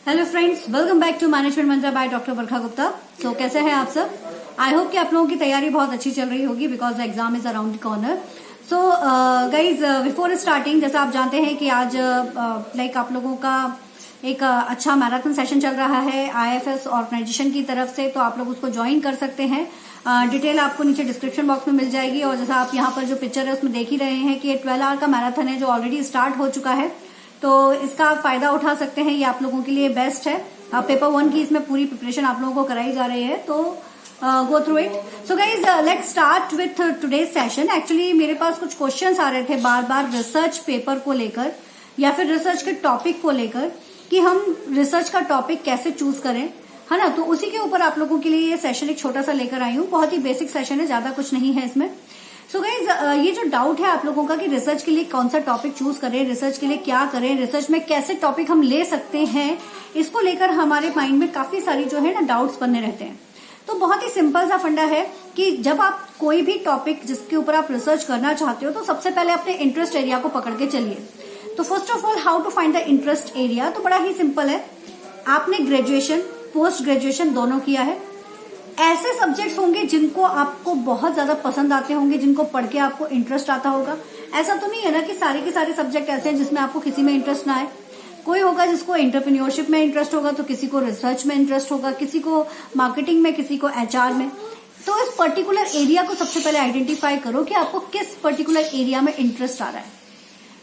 Hello friends, welcome back to management Mantra by doctor Barkha Gupta. So कैसे हैं आप सब? आई होप कि आप लोगों की तैयारी बहुत अच्छी चल रही होगी because the exam is around the corner. So guys, before starting, जैसा आप जानते हैं कि आज आप लोगों का एक अच्छा मैराथन सेशन चल रहा है IFS ऑर्गेनाइजेशन की तरफ से, तो आप लोग उसको ज्वाइन कर सकते हैं। डिटेल आपको नीचे डिस्क्रिप्शन बॉक्स में मिल जाएगी। और जैसा आप यहाँ पर जो पिक्चर है उसमें देख ही रहे हैं कि ये 12 आवर का मैराथन है जो ऑलरेडी स्टार्ट हो चुका है, तो इसका आप फायदा उठा सकते हैं। ये आप लोगों के लिए बेस्ट है। पेपर 1 की इसमें पूरी प्रिपरेशन आप लोगों को कराई जा रही है, तो go through it. So guys, let's start with today's session. Actually मेरे पास कुछ क्वेश्चंस आ रहे थे बार बार रिसर्च पेपर को लेकर या फिर रिसर्च के टॉपिक को लेकर कि हम रिसर्च का टॉपिक कैसे चूज करें, है ना। तो उसी के ऊपर आप लोगों के लिए ये सेशन एक छोटा सा लेकर आई हूँ। बहुत ही बेसिक सेशन है, ज्यादा कुछ नहीं है इसमें। सो गाइज, ये जो डाउट है आप लोगों का कि रिसर्च के लिए कौन सा टॉपिक चूज करें, रिसर्च के लिए क्या करें, रिसर्च में कैसे टॉपिक हम ले सकते हैं, इसको लेकर हमारे माइंड में काफी सारी जो है ना डाउट्स बने रहते हैं। तो बहुत ही सिंपल सा फंडा है कि जब आप कोई भी टॉपिक जिसके ऊपर आप रिसर्च करना चाहते हो, तो सबसे पहले अपने इंटरेस्ट एरिया को पकड़ के चलिए। तो first of all, how to find the interest area? तो बड़ा ही सिंपल है। आपने ग्रेजुएशन, पोस्ट ग्रेजुएशन दोनों किया है। ऐसे सब्जेक्ट्स होंगे जिनको आपको बहुत ज्यादा पसंद आते होंगे, जिनको पढ़ के आपको इंटरेस्ट आता होगा। ऐसा तो नहीं है ना कि सारे के सारे सब्जेक्ट ऐसे हैं जिसमें आपको किसी में इंटरेस्ट ना आए। कोई होगा जिसको एंटरप्रेन्योरशिप में इंटरेस्ट होगा, तो किसी को रिसर्च में इंटरेस्ट होगा, किसी को मार्केटिंग में, किसी को HR में। तो इस पर्टिकुलर एरिया को सबसे पहले आइडेंटिफाई करो कि आपको किस पर्टिकुलर एरिया में इंटरेस्ट आ रहा है।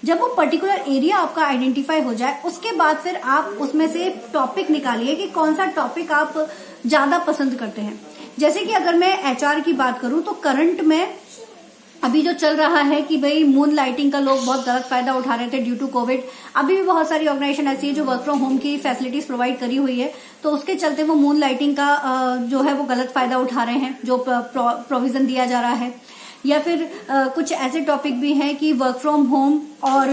जब वो पर्टिकुलर एरिया आपका आइडेंटिफाई हो जाए, उसके बाद फिर आप उसमें से टॉपिक निकालिए कि कौन सा टॉपिक आप ज्यादा पसंद करते हैं। जैसे कि अगर मैं HR की बात करूं, तो करंट में अभी जो चल रहा है कि भाई मून लाइटिंग का लोग बहुत गलत फायदा उठा रहे थे ड्यू टू कोविड। अभी भी बहुत सारी ऑर्गेनाइजेशन ऐसी है जो वर्क फ्रॉम होम की फैसिलिटीज प्रोवाइड करी हुई है, तो उसके चलते वो मून लाइटिंग का जो है वो गलत फायदा उठा रहे हैं, जो प्रोविजन दिया जा रहा है। या फिर कुछ ऐसे टॉपिक भी हैं कि वर्क फ्रॉम होम और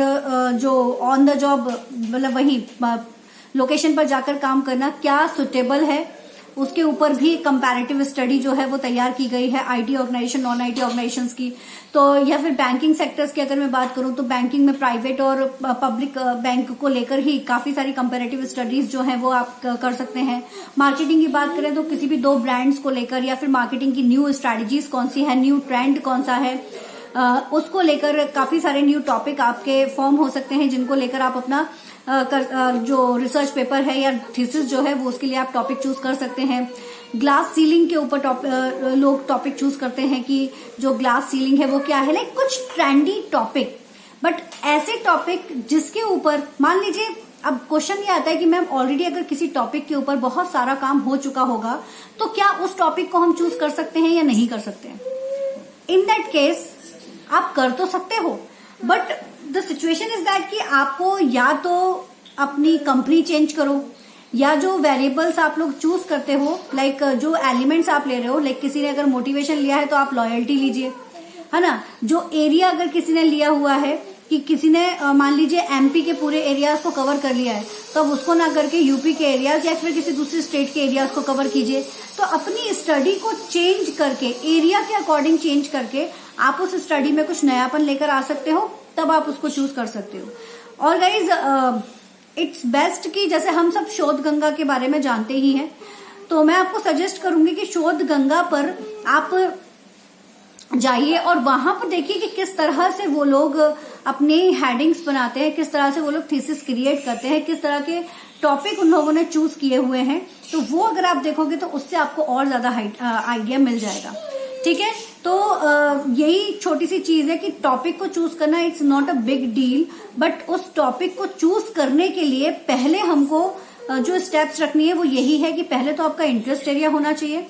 जो ऑन द जॉब, मतलब वही लोकेशन पर जाकर काम करना क्या सुटेबल है, उसके ऊपर भी कंपैरेटिव स्टडी जो है वो तैयार की गई है IT organization, non IT organizations की। तो या फिर बैंकिंग सेक्टर्स की अगर मैं बात करूं, तो बैंकिंग में प्राइवेट और पब्लिक बैंक को लेकर ही काफी सारी कंपैरेटिव स्टडीज जो है वो आप कर सकते हैं। मार्केटिंग की बात करें तो किसी भी 2 ब्रांड्स को लेकर या फिर मार्केटिंग की न्यू स्ट्रैटेजीज कौन सी है, न्यू ट्रेंड कौन सा है, उसको लेकर काफी सारे न्यू टॉपिक आपके फॉर्म हो सकते हैं, जिनको लेकर आप अपना जो रिसर्च पेपर है या थीसिस जो है वो उसके लिए आप टॉपिक चूज कर सकते हैं। ग्लास सीलिंग के ऊपर लोग टॉपिक चूज करते हैं कि जो ग्लास सीलिंग है वो क्या है, लाइक कुछ ट्रेंडी टॉपिक। बट ऐसे टॉपिक जिसके ऊपर मान लीजिए, अब क्वेश्चन ये आता है कि मैम ऑलरेडी अगर किसी टॉपिक के ऊपर बहुत सारा काम हो चुका होगा, तो क्या उस टॉपिक को हम चूज कर सकते हैं या नहीं कर सकते हैं? इन दैट केस आप कर तो सकते हो, but the situation is that कि आपको या तो अपनी कंपनी चेंज करो, या जो वेरिएबल्स आप लोग चूज करते हो, लाइक जो एलिमेंट्स आप ले रहे हो, लाइक किसी ने अगर मोटिवेशन लिया है तो आप लॉयल्टी लीजिए, है ना। जो एरिया अगर किसी ने लिया हुआ है कि किसी ने मान लीजिए MP के पूरे एरियाज को कवर कर लिया है, तो अब उसको ना करके UP के एरियाज या फिर किसी दूसरी स्टेट के एरियाज को कवर कीजिए। तो अपनी स्टडी को चेंज करके, एरिया के अकॉर्डिंग चेंज करके आप उस स्टडी में कुछ नयापन लेकर आ सकते हो, तब आप उसको चूज कर सकते हो। और गाइज, इट्स बेस्ट कि जैसे हम सब शोध गंगा के बारे में जानते ही हैं, तो मैं आपको सजेस्ट करूंगी कि शोध गंगा पर आप जाइए और वहां पर देखिए कि किस तरह से वो लोग अपने हेडिंग्स बनाते हैं, किस तरह से वो लोग थीसिस क्रिएट करते हैं, किस तरह के टॉपिक उन लोगों ने चूज किए हुए हैं। तो वो अगर आप देखोगे तो उससे आपको और ज्यादा आइडिया मिल जाएगा। ठीक है, तो यही छोटी सी चीज है कि टॉपिक को चूज करना it's not a big deal, but उस टॉपिक को चूज करने के लिए पहले हमको जो स्टेप्स रखनी है वो यही है कि पहले तो आपका इंटरेस्ट एरिया होना चाहिए।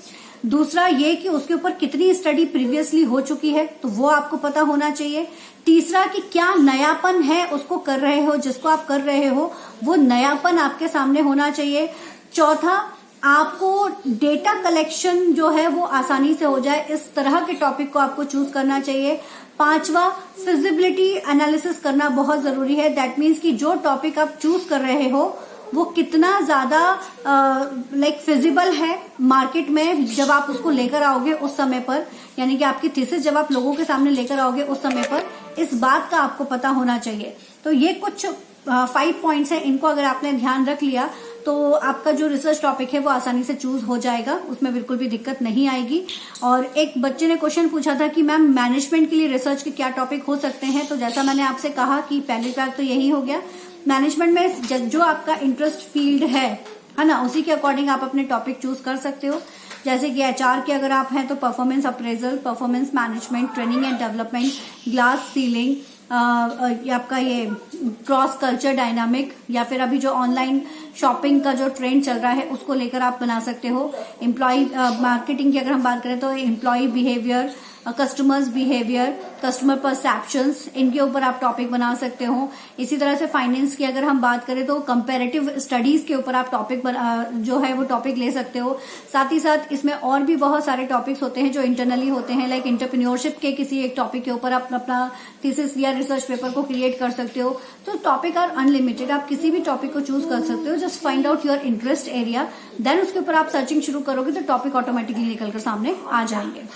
दूसरा ये कि उसके ऊपर कितनी स्टडी प्रीवियसली हो चुकी है, तो वो आपको पता होना चाहिए। तीसरा कि क्या नयापन है उसको कर रहे हो, जिसको आप कर रहे हो वो नयापन आपके सामने होना चाहिए। चौथा, आपको डेटा कलेक्शन जो है वो आसानी से हो जाए, इस तरह के टॉपिक को आपको चूज करना चाहिए। पांचवा, फिजिबिलिटी एनालिसिस करना बहुत जरूरी है। दैट मीन्स कि जो टॉपिक आप चूज कर रहे हो वो कितना ज्यादा लाइक फिजिबल है मार्केट में जब आप उसको लेकर आओगे उस समय पर, यानी कि आपकी थीसिस जब आप लोगों के सामने लेकर आओगे उस समय पर, इस बात का आपको पता होना चाहिए। तो ये कुछ 5 पॉइंट्स हैं, इनको अगर आपने ध्यान रख लिया तो आपका जो रिसर्च टॉपिक है वो आसानी से चूज हो जाएगा, उसमें बिल्कुल भी दिक्कत नहीं आएगी। और एक बच्चे ने क्वेश्चन पूछा था कि मैम मैनेजमेंट के लिए रिसर्च के क्या टॉपिक हो सकते हैं, तो जैसा मैंने आपसे कहा कि पहली बात तो यही हो गया, मैनेजमेंट में जो आपका इंटरेस्ट फील्ड है ना, उसी के अकॉर्डिंग आप अपने टॉपिक चूज कर सकते हो। जैसे कि एचआर के अगर आप हैं तो performance appraisal, performance management, training and development, glass ceiling, आपका ये क्रॉस कल्चर डायनामिक, या फिर अभी जो ऑनलाइन शॉपिंग का जो ट्रेंड चल रहा है उसको लेकर आप बना सकते हो। एम्प्लॉय मार्केटिंग की अगर हम बात करें तो employ behaviour, customers behaviour, customer perceptions, इनके ऊपर आप टॉपिक बना सकते हो। इसी तरह से फाइनेंस की अगर हम बात करें तो कंपैरेटिव स्टडीज के ऊपर आप टॉपिक जो है वो टॉपिक ले सकते हो। साथ ही साथ इसमें और भी बहुत सारे टॉपिक्स होते हैं जो इंटरनली होते हैं, लाइक एंटरप्रेन्योरशिप के किसी एक टॉपिक के ऊपर आप अपना थीसिस या रिसर्च पेपर को क्रिएट कर सकते हो। तो टॉपिक आर अनलिमिटेड, आप किसी भी टॉपिक को चूज कर सकते हो। Just find out your interest area, then उसके ऊपर आप सर्चिंग शुरू करोगे तो टॉपिक ऑटोमेटिकली निकलकर सामने आ जाएंगे।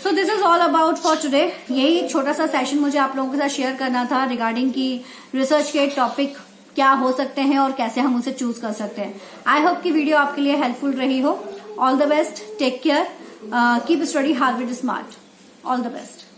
So this is all about for today. यही एक छोटा सा सेशन मुझे आप लोगों के साथ शेयर करना था रिगार्डिंग की रिसर्च के टॉपिक क्या हो सकते हैं और कैसे हम उसे चूज कर सकते हैं। आई होप कि वीडियो आपके लिए हेल्पफुल रही हो। All the best, take care, keep study hard with smart. All the best.